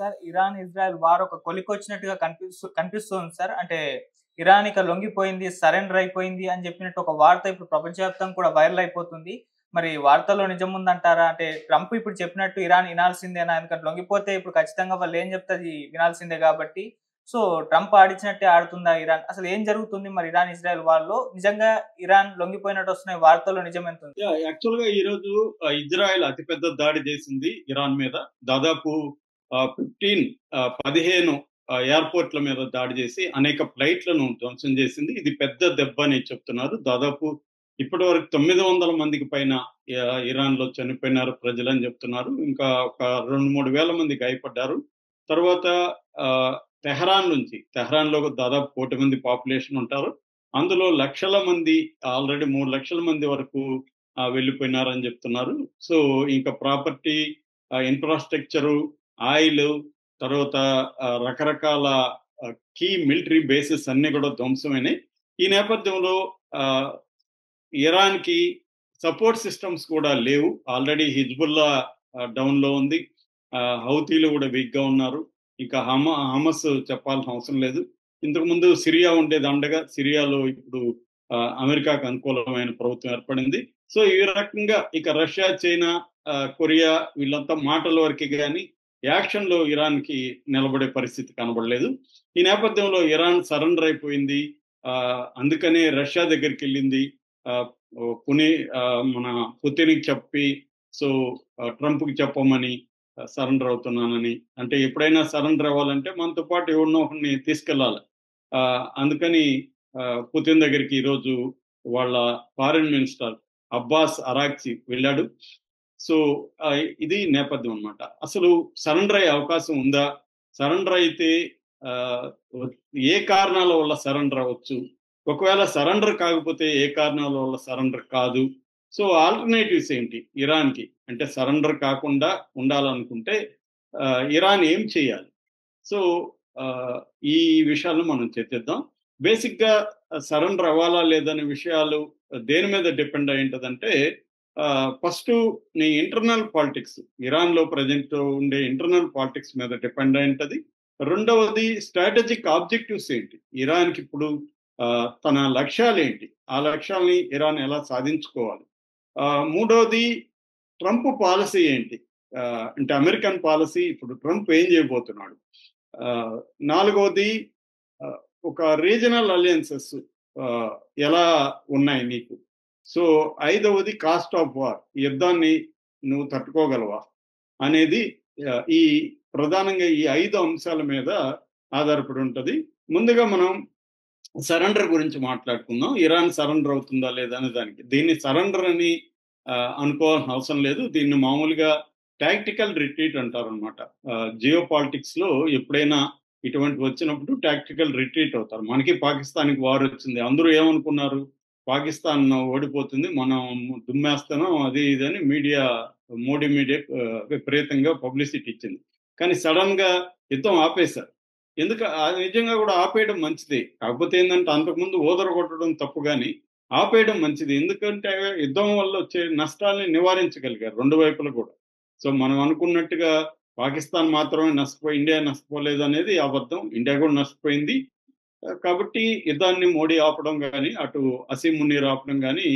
Sir, Iran, Israel war ఒక కొలికొచ్చినట్టుగా కనిపిస్తుంది sir. అంటే ఇరాన్ ఇక లొంగిపోయింది, సరెండర్ అయిపోయింది అని చెప్పినట్టు ఒక వార్త ఇప్పుడు ప్రపంచవ్యాప్తంగా కూడా వైరల్ అయిపోతుంది. మరి వార్తల్లో నిజం ఉందంటారా? అంటే ట్రంప్ ఇప్పుడు చెప్పినట్టు ఇరాన్ ఇనాల్సిందేనా? ఎందుకంటే లొంగిపోతే ఇప్పుడు ఖచ్చితంగా వాళ్ళు ఏం చెప్తే అది వినాల్సిందే కాబట్టి. సో, ట్రంప్ ఆడిచ్చినట్టే ఆడుతుందా ఇరాన్? అసలు ఏం జరుగుతుంది మరి ఇరాన్, ఇజ్రాయెల్ వార్‌లో? నిజంగా ఇరాన్ లొంగిపోయినట్టు వస్తున్నాయి వార్తల్లో నిజం ఎంతుంది? యాక్చువల్‌గా ఈరోజు ఇజ్రాయెల్ అతిపెద్ద దాడి చేసింది ఇరాన్ మీద. దాదాపు 15 ఎయిర్‌పోర్ట్‌ల మీద దాడి చేసి అనేక ఫ్లైట్‌లను ధ్వంసం చేసింది. ఇది పెద్ద దెబ్బ అని చెప్తున్నారు. దాదాపు ఇప్పటివరకు 900 మందికి పైన ఇరాన్‌లో చనిపోయినారు ప్రజలని చెప్తున్నారు. ఇంకా ఒక 2, 3 వేల మంది గాయపడ్డారు. తర్వాత తెహరాన్‌లో దాదాపు 1,00,00,000 మంది పాపులేషన్ ఉంటారు. అందులో లక్షల మంది ఆల్రెడీ 3 లక్షల మంది వరకు వెళ్ళిపోయినారని చెప్తున్నారు. సో, ఇంకా ప్రాపర్టీ, ఇన్‌ఫ్రాస్ట్రక్చరు, ఆయిలు, తర్వాత రకరకాల కీ మిలిటరీ బేసెస్ అన్నీ కూడా ధ్వంసమైనాయి. ఈ నేపథ్యంలో ఆహ్, ఇరాన్‌కి సపోర్ట్ సిస్టమ్స్ కూడా లేవు. ఆల్రెడీ హిజ్బుల్లా డౌన్‌లో ఉంది. హౌతీలు కూడా వీక్‌గా ఉన్నారు. ఇక హమస్ చెప్పాల్సిన అవసరం లేదు. ఇంతకుముందు సిరియా ఉండేది అండగా. సిరియాలో ఇప్పుడు అమెరికాకు అనుకూలమైన ప్రభుత్వం ఏర్పడింది. సో, ఈ రకంగా ఇక రష్యా, చైనా, కొరియా వీళ్ళంతా మాటల వరకే గాని యాక్షన్‌లో ఇరాన్‌కి నిలబడే పరిస్థితి కనబడలేదు. ఈ నేపథ్యంలో ఇరాన్ సరెండర్ అయిపోయింది. అందుకనే రష్యా దగ్గరికెళ్ళింది. ఆహ్, మన పుతిన్‌కి చెప్పి సో, ట్రంప్‌కి చెప్పమని సరెండర్ అవుతున్నానని. అంటే ఎప్పుడైనా సరెండర్ అవ్వాలంటే మనతో పాటు ఎవడినో ఒకడిని తీసుకెళ్ళాలి. అందుకని పుతిన్ దగ్గరికి ఈరోజు వాళ్ళ ఫారెన్ మినిస్టర్ అబ్బాస్ అరాగ్చి వెళ్ళాడు. సో, ఇది నేపథ్యం అన్నమాట. అసలు సరెండర్ అయ్యే అవకాశం ఉందా? సరెండర్ అయితే ఆహ్, ఏ కారణాల వల్ల సరెండర్ అవ్వచ్చు? ఒకవేళ సరెండర్ కాకపోతే ఏ కారణాల వల్ల సరెండర్ కాదు? సో, ఆల్టర్‌నేటివ్స్ ఏంటి ఇరాన్‌కి? అంటే సరెండర్ కాకుండా ఉండాలనుకుంటే ఇరాన్ ఏం చేయాలి? సో, ఆహ్, ఈ విషయాలను మనం చర్చిద్దాం. బేసిక్‌గా సరెండర్ అవ్వాలా లేదనే విషయాలు దేని మీద డిపెండ్ అయి ఉంటదంటే ఫస్టు నీ ఇంటర్నల్ పాలిటిక్స్ ఇరాన్‌లో ప్రెజెంట్ ఉండే ఇంటర్నల్ పాలిటిక్స్ మీద డిపెండ్ అయి ఉంటది. రెండవది స్ట్రాటజిక్ ఆబ్జెక్టివ్స్ ఏంటి? ఇరాన్‌కిప్పుడు తన లక్ష్యాలేంటి? ఆ లక్ష్యాల్ని ఇరాన్ ఎలా సాధించుకోవాలి? మూడోది ట్రంప్ పాలసీ ఏంటి? అంటే అమెరికన్ పాలసీ ఇప్పుడు ట్రంప్ ఏం చేయబోతున్నాడు? ఆహ్, నాలుగవది ఆహ్, ఒక రీజనల్ అలయన్సెస్ ఆహ్, ఎలా ఉన్నాయి నీకు? సో, ఐదవది కాస్ట్ ఆఫ్ వార్. ఈ యుద్ధాన్ని నువ్వు తట్టుకోగలవా? అనేది ఈ ప్రధానంగా ఈ 5 అంశాల మీద ఆధారపడి ఉంటది. ముందుగా మనం సరెండర్ గురించి మాట్లాడుకుందాం. ఇరాన్ సరెండర్ అవుతుందా లేదా అనే దానికి. దీన్ని సరెండర్ అని అనుకోవాల్సిన అవసరం లేదు. దీన్ని మామూలుగా టాక్టికల్ రిట్రీట్ అంటారనమాట. జియో పాలిటిక్స్‌లో ఎప్పుడైనా ఇటువంటివి వచ్చినప్పుడు టాక్టికల్ రిట్రీట్ అవుతారు. మనకి పాకిస్తాన్‌కి వార్ వచ్చింది. అందరూ ఏమనుకున్నారు? పాకిస్తాన్ ఓడిపోతుంది. మనం దుమ్మేస్తున్నాం అది ఇది అని మోడీ మీడియా విపరీతంగా పబ్లిసిటీ ఇచ్చింది. కానీ సడెన్‌గా యుద్ధం ఆపేశారు. అది నిజంగా కూడా ఆపేయడం మంచిదే. కాకపోతే ఏందంటే అంతకుముందు ఊదరగొట్టడం తప్పు గాని, ఆపేయడం మంచిది. ఎందుకంటే యుద్ధం వల్ల వచ్చే నష్టాల్ని నివారించగలిగారు 2 వైపులా కూడా. సో, మనం అనుకున్నట్టుగా పాకిస్తాన్ మాత్రమే నష్టపోయి ఇండియా నష్టపోలేదనేది అబద్ధం. ఇండియా కూడా నష్టపోయింది. కాబట్టి యుద్ధాన్ని మోడీ ఆపడం గాని, అటు అసీం మునీర్ ఆపడం గాని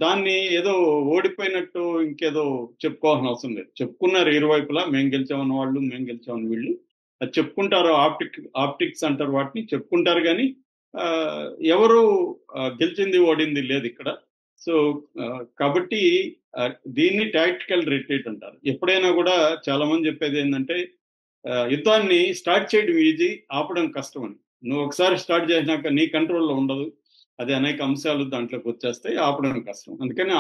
దాన్ని ఏదో ఓడిపోయినట్టు ఇంకేదో చెప్పుకోవాల్సిన అవసరం లేదు. చెప్పుకున్నారు ఇరువైపులా మేము గెలిచామన్న వాళ్ళు, మేము గెలిచామన్న వీళ్ళు. అది చెప్పుకుంటారు. ఆప్టిక్స్ అంటారు వాటిని. చెప్పుకుంటారు గానీ ఎవరు గెలిచింది, ఓడింది లేదిక్కడ. సో, కాబట్టి దీన్ని టాక్టికల్ రిట్రీట్ అంటారు. ఎప్పుడైనా గూడా చాలామంది చెప్పేదేందంటే యుద్ధాన్ని స్టార్ట్ చేయడం ఈజీ, ఆపడం కష్టమని. నువ్వు ఒకసారి స్టార్ట్ చేసినాక నీ కంట్రోల్‌లో ఉండదు. అది అనేక అంశాలు దాంట్లోకొచ్చేస్తాయి. ఆపడం కష్టం. అందుకని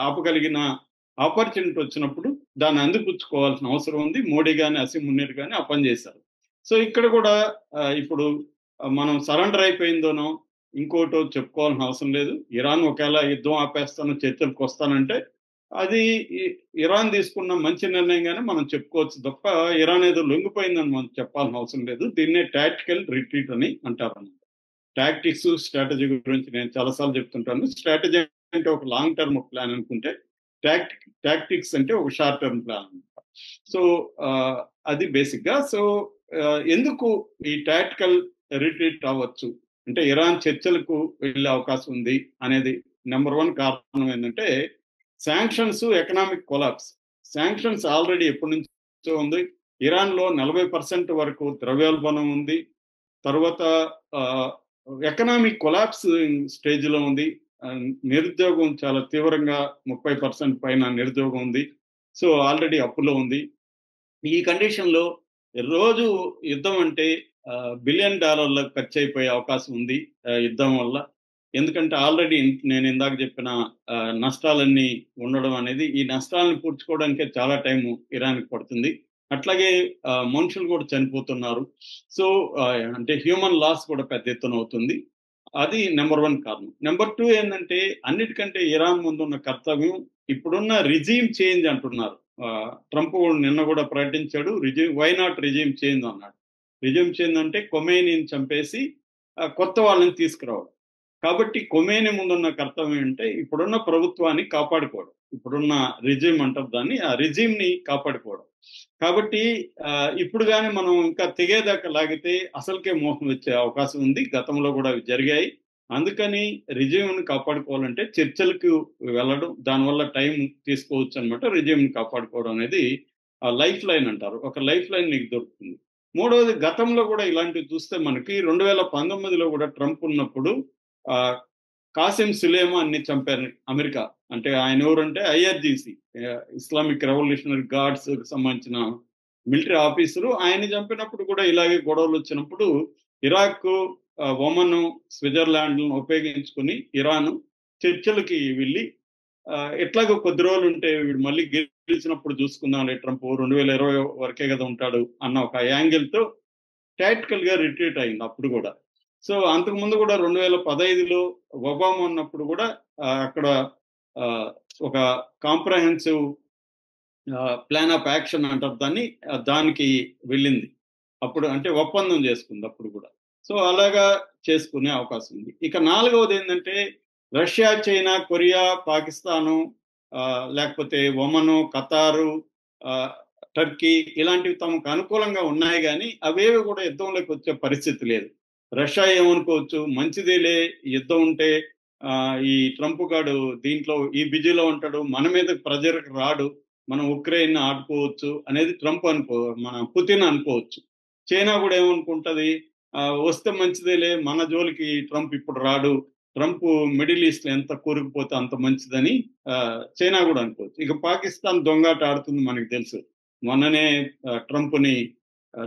ఆపగలిగిన ఆపర్చునిటీ వచ్చినప్పుడు దాన్ని అందిపుచ్చుకోవాల్సిన అవసరం ఉంది. మోడీ గాని, అసీం మునీర్ గాని ఆ పని చేశారు. సో, ఇక్కడ కూడా ఇప్పుడు మనం సరెండర్ అయిపోయిందనో, ఇంకోటో చెప్పుకోవాల్సిన అవసరం లేదు. ఇరాన్ ఒకేళ యుద్ధం ఆపేస్తాను, చర్చలకొస్తానంటే అది ఇ ఇరాన్ తీసుకున్న మంచి నిర్ణయంగానే మనం చెప్పుకోవచ్చు తప్ప, ఇరాన్ ఏదో లొంగిపోయిందని మనం చెప్పాల్సిన అవసరం లేదు. దీన్నే టాక్టికల్ రిట్రీట్ అని అంటారన్నమాట. టాక్టిక్స్, స్ట్రాటజీ గురించి నేను చాలా సార్లు చెప్తుంటాను. స్ట్రాటజీ అంటే ఒక లాంగ్ టర్మ్ ప్లాన్ అనుకుంటే, టాక్టిక్స్ అంటే ఒక షార్ట్ టర్మ్ ప్లాన్ అనమాట. సో, అది బేసిక్గా. సో ఎందుకు ఈ టాక్టికల్ రిట్రీట్ అవ్వచ్చు అంటే ఇరాన్ చర్చలకు వెళ్ళే అవకాశం ఉంది అనేది నెంబర్ 1 కారణం ఏంటంటే sanctions, economic collapse. Sanctions already ఎప్పటి నుంచో ఉంది. ఇరాన్లో 40% వరకు ద్రవ్యోల్బణం ఉంది. తర్వాత ఎకనామిక్ కొలాప్స్ స్టేజ్లో ఉంది. నిరుద్యోగం చాలా తీవ్రంగా 30% పైన నిరుద్యోగం ఉంది. సో ఆల్రెడీ అప్పులో ఉంది. ఈ కండిషన్లో రోజు యుద్ధం అంటే $1 బిలియన్ ఖర్చు అయిపోయే అవకాశం ఉంది యుద్ధం వల్ల. ఎందుకంటే ఆల్రెడీ నేను ఇందాక చెప్పిన నష్టాలన్నీ ఉండడం అనేది, ఈ నష్టాలను పూడ్చుకోవడానికే చాలా టైం ఇరాన్కి పడుతుంది. అట్లాగే మనుషులు కూడా చనిపోతున్నారు. సో అంటే హ్యూమన్ లాస్ కూడా పెద్ద ఎత్తున అవుతుంది. అది నెంబర్ 1 కారణం. నెంబర్ 2 ఏంటంటే అన్నిటికంటే ఇరాన్ ముందున్న కర్తవ్యం ఇప్పుడున్న రిజీమ్ చేంజ్ అంటున్నారు. ట్రంప్ నిన్న కూడా ప్రకటించాడు, వై నాట్ రిజీమ్ చేంజ్ అన్నాడు. రిజీమ్ చేంజ్ అంటే కొమేనీని చంపేసి కొత్త వాళ్ళని తీసుకురావడం. కాబట్టి కొమేనీ ముందున్న కర్తవ్యం అంటే ఇప్పుడున్న ప్రభుత్వాన్ని కాపాడుకోవడం. ఇప్పుడున్న రిజీమ్ అంటారు దాన్ని, ఆ రిజీమ్ని కాపాడుకోవడం. కాబట్టి ఇప్పుడు కానీ మనం ఇంకా తెగేదాకా లాగితే అసలుకే మోహం వచ్చే అవకాశం ఉంది. గతంలో కూడా అవి జరిగాయి. అందుకని రిజీమ్ని కాపాడుకోవాలంటే చర్చలకు వెళ్ళడం, దానివల్ల టైం తీసుకోవచ్చు అనమాట. రిజీమ్ని కాపాడుకోవడం అనేది లైఫ్ లైన్ అంటారు. ఒక లైఫ్ లైన్ నీకు దొరుకుతుంది. మూడవది, గతంలో కూడా ఇలాంటివి చూస్తే మనకి 2019లో కూడా ట్రంప్ ఉన్నప్పుడు కాసిం సులేమాన్ని చంపారు అమెరికా. అంటే ఆయన ఎవరంటే ఐఆర్జీసీ, ఇస్లామిక్ రెవల్యూషనరీ గార్డ్స్ సంబంధించిన మిలిటరీ ఆఫీసరు. ఆయన చంపినప్పుడు కూడా ఇలాగే గొడవలు వచ్చినప్పుడు ఇరాక్, ఒమన్, స్విట్జర్లాండ్లను ఉపయోగించుకుని ఇరాన్ చర్చలకి వెళ్ళి ఎట్లాగో కొద్ది రోజులు ఉంటే వీడు మళ్ళీ గెలిచినప్పుడు చూసుకుందాం ట్రంప్ 2020 వరకే కదా ఉంటాడు అన్న ఒక యాంగిల్తో టాక్టికల్ గా రిట్రీట్ అయింది అప్పుడు కూడా. సో అంతకుముందు కూడా 2015లో ఒబామా ఉన్నప్పుడు కూడా అక్కడ ఒక కాంప్రహెన్సివ్ ప్లాన్ ఆఫ్ యాక్షన్ అంటారు దాన్ని, దానికి వెళ్ళింది అప్పుడు. అంటే ఒప్పందం చేసుకుంది అప్పుడు కూడా. సో అలాగా చేసుకునే అవకాశం ఉంది. ఇక 4వది ఏంటంటే రష్యా, చైనా, కొరియా, పాకిస్తాను, లేకపోతే ఒమను, ఖతారు, టర్కీ ఇలాంటివి తమకు అనుకూలంగా ఉన్నాయి. కానీ అవేవి కూడా యుద్ధంలోకి వచ్చే పరిస్థితి లేదు. రష్యా ఏమనుకోవచ్చు, మంచిదేలే యుద్ధం ఉంటే ఈ ట్రంప్ గాడు దీంట్లో ఈ బిజీలో ఉంటాడు, మన మీద ప్రెజర్కి రాడు, మనం ఉక్రెయిన్ ఆడుకోవచ్చు అనేది ట్రంప్ మన పుతిన్ అనుకోవచ్చు. చైనా కూడా ఏమనుకుంటుంది, వస్తే మంచిదేలే, మన జోలికి ట్రంప్ ఇప్పుడు రాడు, ట్రంప్ మిడిల్ ఈస్ట్ లో ఎంత కూరుకుపోతే అంత మంచిదని చైనా కూడా అనుకోవచ్చు. ఇక పాకిస్తాన్ దొంగాట ఆడుతుంది మనకు తెలుసు. మొన్ననే ట్రంప్ని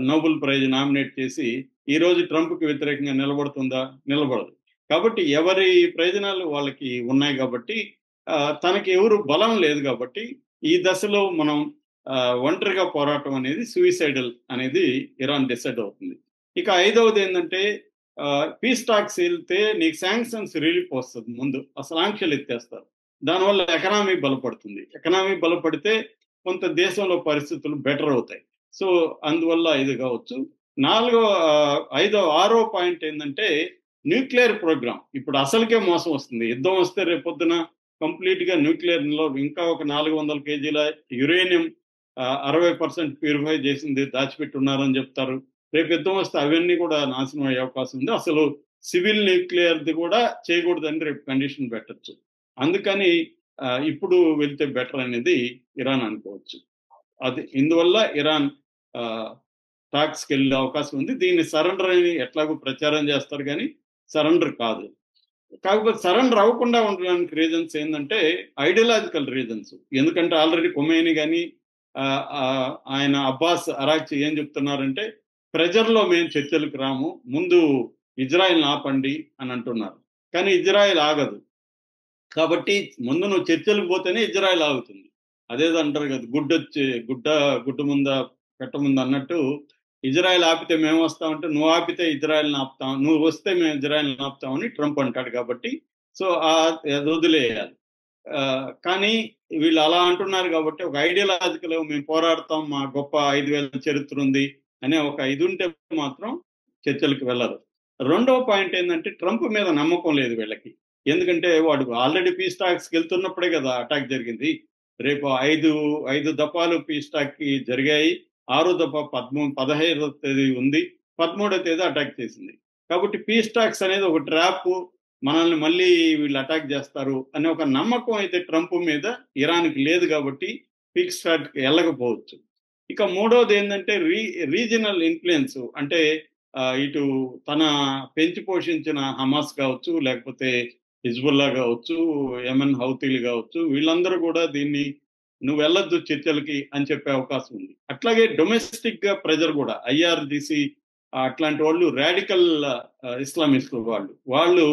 నోబెల్ ప్రైజ్ నామినేట్ చేసి ఈ రోజు ట్రంప్కి వ్యతిరేకంగా నిలబడుతుందా? నిలబడదు. కాబట్టి ఎవరి ప్రయోజనాలు వాళ్ళకి ఉన్నాయి కాబట్టి తనకి ఎవరు బలం లేదు కాబట్టి ఈ దశలో మనం ఒంటరిగా పోరాటం అనేది సూయిసైడల్ అనేది ఇరాన్ డిసైడ్ అవుతుంది. ఇక 5వది ఏంటంటే పీస్ టాక్స్ వెళ్తే నీకు శాంక్షన్స్ రిలీఫ్ వస్తుంది, ముందు అసలు ఆంక్షలు ఎత్తేస్తారు. దానివల్ల ఎకనామీ బలపడుతుంది. ఎకనామీ బలపడితే కొంత దేశంలో పరిస్థితులు బెటర్ అవుతాయి. సో అందువల్ల ఇది కావచ్చు. 6వ పాయింట్ ఏంటంటే న్యూక్లియర్ ప్రోగ్రామ్. ఇప్పుడు అసలుకే మోసం వస్తుంది. యుద్ధం వస్తే రేపొద్దున కంప్లీట్ గా న్యూక్లియర్లో ఇంకా ఒక 400 కేజీల యురేనియం 60% ప్యూరిఫై చేసింది దాచిపెట్టి ఉన్నారని చెప్తారు. రేపు యుద్ధం వస్తే అవన్నీ కూడా నాశనం అయ్యే అవకాశం ఉంది. అసలు సివిల్ న్యూక్లియర్ది కూడా చేయకూడదని రేపు కండిషన్ పెట్టచ్చు. అందుకని ఇప్పుడు వెళ్తే బెటర్ అనేది ఇరాన్ అనుకోవచ్చు. అది ఇందువల్ల ఇరాన్ టాక్స్కి వెళ్ళే అవకాశం ఉంది. దీన్ని సరెండర్ అని ఎట్లాగో ప్రచారం చేస్తారు కానీ సరెండర్ కాదు. కాకపోతే సరెండర్ అవ్వకుండా ఉండడానికి రీజన్స్ ఏంటంటే ఐడియాలజికల్ రీజన్స్. ఎందుకంటే ఆల్రెడీ కొమేని కానీ ఆయన అబ్బాస్ అరాక్చి ఏం చెప్తున్నారంటే ప్రెజర్లో మేము చర్చలకు రాము, ముందు ఇజ్రాయెల్ని ఆపండి అని అంటున్నారు. కానీ ఇజ్రాయెల్ ఆగదు. కాబట్టి ముందు నువ్వు చర్చలకు పోతేనే ఇజ్రాయెల్ ఆగుతుంది. అదేదో అంటారు కదా, గుడ్డు ముంద పెట్ట ముందు అన్నట్టు ఇజ్రాయెల్ ఆపితే మేము వస్తామంటే నువ్వు ఆపితే ఇజ్రాయెల్ని ఆపుతాం, నువ్వు వస్తే మేము ఇజ్రాయెల్ని ఆపుతామని ట్రంప్ అంటాడు. కాబట్టి సో వదిలేయాలి. కానీ వీళ్ళు అలా అంటున్నారు కాబట్టి ఒక ఐడియాలజికల్ మేము పోరాడతాం, మా గొప్ప 5,000 చరిత్ర ఉంది అనే ఒక ఇది ఉంటే మాత్రం చర్చలకు వెళ్ళరు. 2వ పాయింట్ ఏంటంటే ట్రంప్ మీద నమ్మకం లేదు వీళ్ళకి. ఎందుకంటే వాడు ఆల్రెడీ పీస్ టాక్స్కి వెళ్తున్నప్పుడే కదా అటాక్ జరిగింది. రేపు 5 దఫాలు పీస్ టాక్కి జరిగాయి. ఆరో దఫా 15వ తేదీ ఉంది, 13వ తేదీ అటాక్ చేసింది. కాబట్టి పీస్ టాక్స్ అనేది ఒక ట్రాప్, మనల్ని మళ్ళీ వీళ్ళు అటాక్ చేస్తారు అనే ఒక నమ్మకం అయితే ట్రంప్ మీద ఇరాన్కి లేదు కాబట్టి పీస్ టాక్కి వెళ్ళకపోవచ్చు. ఇక మూడవది ఏంటంటే రీజనల్ ఇన్ఫ్లుయెన్స్, అంటే ఇటు తన పెంచి పోషించిన హమాస్ కావచ్చు, లేకపోతే హిజ్బుల్లా కావచ్చు, యెమెన్ హౌతీలు కావచ్చు, వీళ్ళందరూ కూడా దీన్ని నువ్వు వెళ్ళొద్దు చర్చలకి అని చెప్పే అవకాశం ఉంది. అట్లాగే డొమెస్టిక్ గా ప్రెజర్ కూడా ఐఆర్జిసి అట్లాంటి వాళ్ళు రాడికల్ ఇస్లామిస్టులు వాళ్ళు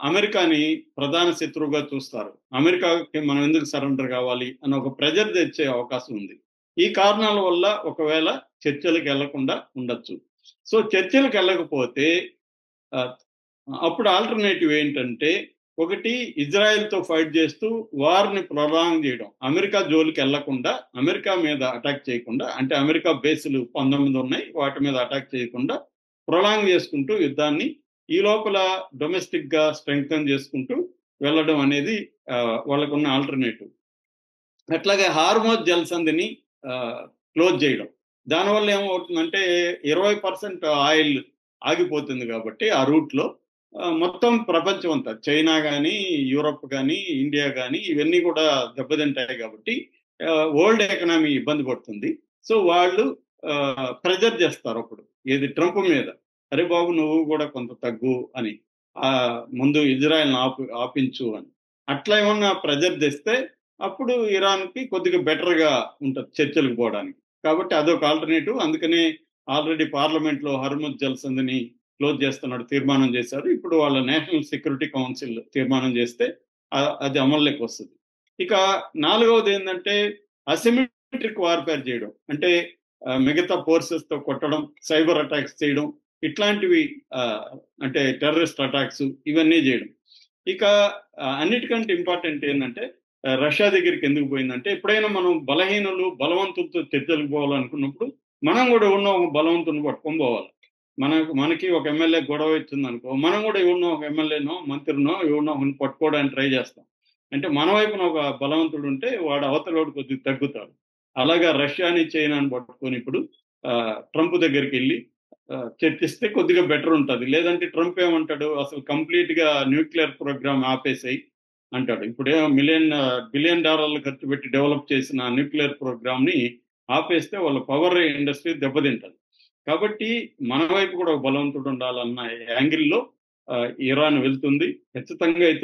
అమెరికాని ప్రధాన శత్రువుగా చూస్తారు. అమెరికాకి మనం ఎందుకు సరెండర్ కావాలి అని ఒక ప్రెజర్ తెచ్చే అవకాశం ఉంది. ఈ కారణాల వల్ల ఒకవేళ చర్చలకు వెళ్లకుండా ఉండొచ్చు. సో చర్చలకు వెళ్ళకపోతే అప్పుడు ఆల్టర్నేటివ్ ఏంటంటే, ఒకటి ఇజ్రాయెల్తో ఫైట్ చేస్తూ వార్ని ప్రొలాంగ్ చేయడం, అమెరికా జోలికి వెళ్లకుండా, అమెరికా మీద అటాక్ చేయకుండా, అంటే అమెరికా బేసులు 19 ఉన్నాయి, వాటి మీద అటాక్ చేయకుండా ప్రొలాంగ్ చేసుకుంటూ యుద్ధాన్ని ఈ లోపల డొమెస్టిక్ గా స్ట్రెంగ్తన్ చేసుకుంటూ వెళ్ళడం అనేది వాళ్ళకున్న ఆల్టర్నేటివ్. అట్లాగే హార్మోజ్ జలసంధిని క్లోజ్ చేయడం, దానివల్ల ఏమవుతుందంటే 20% ఆయిల్ ఆగిపోతుంది కాబట్టి ఆ రూట్లో మొత్తం ప్రపంచం అంతా, చైనా కానీ, యూరప్ కానీ, ఇండియా కానీ, ఇవన్నీ కూడా దెబ్బతింటాయి కాబట్టి వరల్డ్ ఎకనామీ ఇబ్బంది పడుతుంది. సో వాళ్ళు ప్రెజర్ చేస్తారు అప్పుడు ఏది ట్రంప్ మీద, అరే బాబు నువ్వు కూడా కొంత తగ్గు అని, ముందు ఇజ్రాయెల్ ఆపించు అని. అట్లా ఏమన్నా ప్రెజర్ తెస్తే అప్పుడు ఇరాన్కి కొద్దిగా బెటర్గా ఉంటుంది చర్చలకు పోవడానికి. కాబట్టి అదొక ఆల్టర్నేటివ్. అందుకనే ఆల్రెడీ పార్లమెంట్లో హర్ముజ్ జల్సంధిని క్లోజ్ చేస్తున్నాడు, తీర్మానం చేశారు. ఇప్పుడు వాళ్ళ నేషనల్ సెక్యూరిటీ కౌన్సిల్ తీర్మానం చేస్తే అది అమల్లోకి వస్తుంది. ఇక నాలుగవది ఏంటంటే అసిమెట్రిక్ వార్ఫేర్ చేయడం, అంటే మిగతా ఫోర్సెస్ తో కొట్టడం, సైబర్ అటాక్స్ చేయడం, ఇట్లాంటివి అంటే టెర్రరిస్ట్ అటాక్స్ ఇవన్నీ చేయడం. ఇక అన్నిటికంటే ఇంపార్టెంట్ ఏంటంటే రష్యా దగ్గరికి ఎందుకు పోయిందంటే, ఎప్పుడైనా మనం బలహీనులు బలవంతులతో చర్చలకు పోవాలనుకున్నప్పుడు మనం కూడా ఉన్న ఒక బలవంతుని పట్టుకొని పోవాలి. మనకి ఒక ఎమ్మెల్యే గొడవ వచ్చింది అనుకో, మనం కూడా ఎవరినో ఒక ఎమ్మెల్యేనో మంత్రినో ఎవరినో పట్టుకోవడానికి ట్రై చేస్తాం. అంటే మన వైపున ఒక బలవంతుడు ఉంటే వాడు అవతలోడు కొద్దిగా తగ్గుతాడు. అలాగా రష్యాని చైనాని పట్టుకొని ఇప్పుడు ట్రంప్ దగ్గరికి వెళ్ళి చర్చిస్తే కొద్దిగా బెటర్ ఉంటుంది. లేదంటే ట్రంప్ ఏమంటాడు, అసలు కంప్లీట్ గా న్యూక్లియర్ ప్రోగ్రామ్ ఆపేసాయి అంటాడు. ఇప్పుడేమో బిలియన్ డాలర్లు ఖర్చు పెట్టి డెవలప్ చేసిన న్యూక్లియర్ ప్రోగ్రామ్ ని ఆపేస్తే వాళ్ళ పవర్ ఇండస్ట్రీ దెబ్బతింటది. కాబట్టి మన వైపు కూడా బలవంతుడు ఉండాలన్న యాంగిల్లో ఇరాన్ వెళ్తుంది. ఖచ్చితంగా అయితే